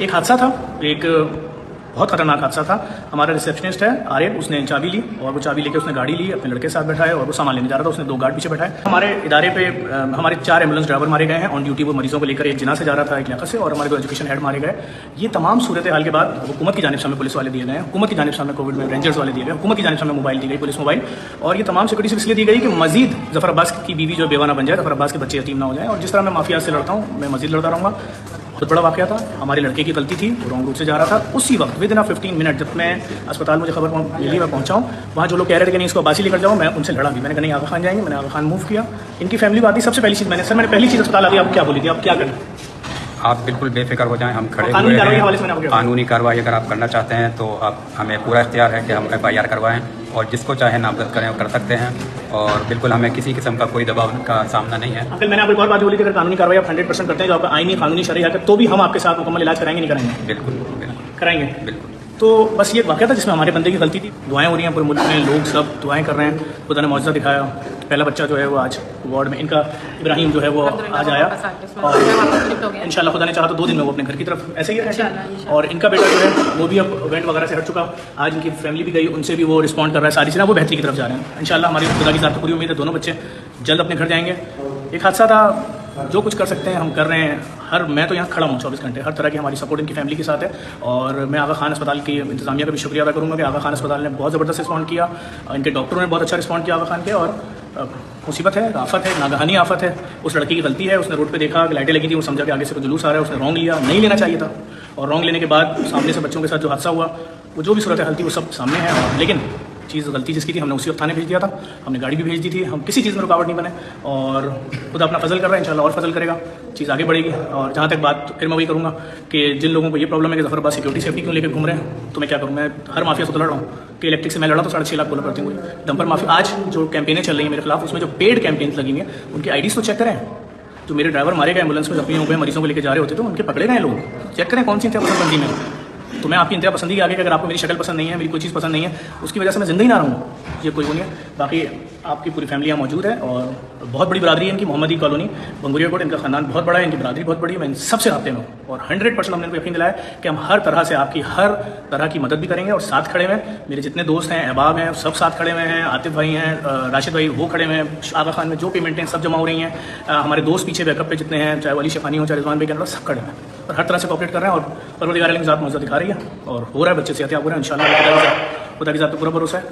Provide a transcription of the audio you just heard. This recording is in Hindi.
एक हादसा था, एक बहुत खतरनाक हादसा था। हमारा रिसेप्शनिस्ट है आर्यन, उसने चाबी ली और वो चाबी लेके उसने गाड़ी ली, अपने लड़के के साथ बैठा है और वो सामान लेने जा रहा था। उसने 2 गार्ड पीछे बैठा है। हमारे इदारे पे हमारे 4 एम्बुलेंस ड्राइवर मारे गए हैं ऑन ड्यूटी। वो मरीजों को लेकर एक जिना से जा रहा था, एक लियाकत से, और हमारे 2 एजुकेशन हेड मारे गए। ये तमाम सूरत हाल के बाद हुकूमत की जानिब से हमें पुलिस वाले दिए गए हैं, हुकूमत की जानिब से हमें कोविड में रेंजर्स वाले दिए गए, हुकूमत की जानिब से हमें मोबाइल दी गई, पुलिस मोबाइल। और ये तमाम सिक्योरिटी इसलिए दी गई कि मजीद जफर अब्बास की बीवी जो बेवाना बन जाए, जफर अब्बास के बच्चे यतीम ना हो जाए। और जिस तरह मैं माफिया से लड़ता हूँ, मैं मजीद लड़ता रहूँगा। बहुत बड़ा वाक़या था, हमारे लड़के की गलती थी, वो रॉन्ग रूट से जा रहा था। उसी वक्त विद इन 15 मिनट जब मैं अस्पताल, मुझे खबर मिली, मैं पहुंचा हूँ वहाँ। जो लोग कह रहे थे कि नहीं इसको अब्बासी लेकर जाओ, मैं उनसे लड़ा भी। मैंने कहा नहीं, आगा खान जाएंगे। मैंने आगा खान मूव किया। इनकी फैमिली को आती, सबसे पहली चीज़ मैंने पहली चीज़ अस्पताल आती, आप क्या बोली थी, आप क्या करें? आप बिल्कुल बेफिक्र हो जाएं, हम खड़े हुए हैं। कानूनी कार्रवाई अगर आप करना चाहते हैं तो आप, हमें पूरा इख्तियार है कि हम FIR करवाएं और जिसको चाहे नामजद करें और कर सकते हैं। और बिल्कुल हमें किसी किस्म का कोई दबाव का सामना नहीं है। अंकल, मैंने आपको एक और बात बोली थी, अगर कानूनी कार्रवाई आप 100% करते हैं, जो आपका आईनी कानूनी शरई है, तो भी हम आपके साथ मुकम्मल इलाज कराएंगे, नहीं कराएंगे? बिल्कुल कराएंगे। बिल्कुल। तो बस ये एक वाक़या था जिसमें हमारे बंदे की गलती थी। दुआएं हो रही हैं पूरे मुल्क में, लोग सब दुआएं कर रहे हैं। खुदा ने मौजज़ा दिखाया। पहला बच्चा जो है वो आज वार्ड में, इनका इब्राहिम जो है वो आज आया और इंशाल्लाह खुदा ने चाहा तो 2 दिन में वो अपने घर की तरफ ऐसे ही है। और इनका बेटा जो है वो भी अब वेंट वगैरह से हट चुका। आज इनकी फैमिली भी गई, उनसे भी वो रिस्पॉन्ड कर रहा है, सारी चीज़ें वो बेहतरी की तरफ जा रहे हैं इंशाल्लाह। हमारी खुदा की ज़ात पूरी उम्मीद है, दोनों बच्चे जल्द अपने घर जाएंगे। एक हादसा था, जो कुछ कर सकते हैं हम कर रहे हैं। मैं तो यहाँ खड़ा हूँ 24 घंटे, हर तरह की हमारी सपोर्ट इनकी फैमिली के साथ है। और मैं आगा खान अस्पताल की इंतजामिया का भी शुक्रिया अदा करूँगा कि आगा खान अस्पताल ने बहुत ज़बरदस्त रिस्पॉन्ड किया, इनके डॉक्टरों ने बहुत अच्छा रिस्पॉन्ड किया आगा खान के। और मुसीबत है, आफत है, नागहानी आफत है। उस लड़की की गलती है, उसने रोड पे देखा कि लाइटें लगी थी, वो समझा कि आगे से कोई जुलूस आ रहा है, उसने रॉन्ग लिया, नहीं लेना चाहिए था। और रॉन्ग लेने के बाद सामने से बच्चों के साथ जो हादसा हुआ, वो जो भी सूरत हाल थी वो सब सामने है। लेकिन चीज़ गलती जिसकी थी, हमने उसी वक्त थाने भेज दिया था, हमने गाड़ी भी भेज दी थी। हम किसी चीज़ में रुकावट नहीं बने और खुदा अपना फजल कर रहा है, इंशाल्लाह और फजल करेगा, चीज़ आगे बढ़ेगी। और जहाँ तक बात फिर मैं वही करूँगा कि जिन लोगों को ये प्रॉब्लम है कि जफर अब्बास सिक्योरिटी सेफ्टी क्यों लेकर घूम रहे हैं, तो मैं क्या करूँ? मैं हर माफिया से तो लड़ रहा हूँ कि इलेक्ट्रिक से मैं लड़ा तो 6.5 लाख बोला पड़ती हुई डंपर माफिया। आज जो कैंपेनें चल रही हैं मेरे खिलाफ, उसमें जो पेड कैंपेन्स लगी हैं, उनकी IDs तो चेक करें। जो मेरे ड्राइवर मारे गए एम्बुलेंस में जख्मी हो गए, मरीजों को लेकर जा रहे होते तो उनके पकड़े गए लोग, चेक करें कौन सी इंतहा पसंदगी में। तो मैं आपकी इंतहा पसंदी के आगे, अगर आपको मेरी शक्ल पसंद नहीं है, मेरी कोई चीज़ पसंद नहीं है, उसकी वजह से मैं जिंदा ही ना रहूँ, ये कोई वो नहीं है। बाकी आपकी पूरी फैमिली यहाँ मौजूद है और बहुत बड़ी बरादरी है इनकी, मोहम्मदी कॉलोनी बंगुरिया कोट, इनका खानदान बहुत बड़ा है, इनकी बरादरी बहुत बड़ी है। मैं इन सबसे राब्ते में हूँ और 100% हमने इनको यकीन दिलाया कि हम हर तरह से आपकी हर तरह की मदद भी करेंगे और साथ खड़े हुए हैं। मेरे जितने दोस्त हैं, अहबाब हैं, सब साथ खड़े हुए हैं, आतिफ भाई हैं, राशिद भाई वो खड़े हुए हैं, आगा खान में जो पेमेंटें सब जमा हो रही हैं, हमारे दोस्त पीछे बैकअप पे जितने हैं, चाहे वली शेफानी हो, चाहे रिजवान भाई के अंदर, सब खड़े हैं और हर तरह से कॉपरेट कर रहे हैं। और परवरदिगार आलम की ज़ात मौजूद दिखा रही है और हो रहा है, बच्चे सेहतियाब हो रहे हैं इंशाल्लाह। खुदा की ज़ात पर पूरा भरोसा है।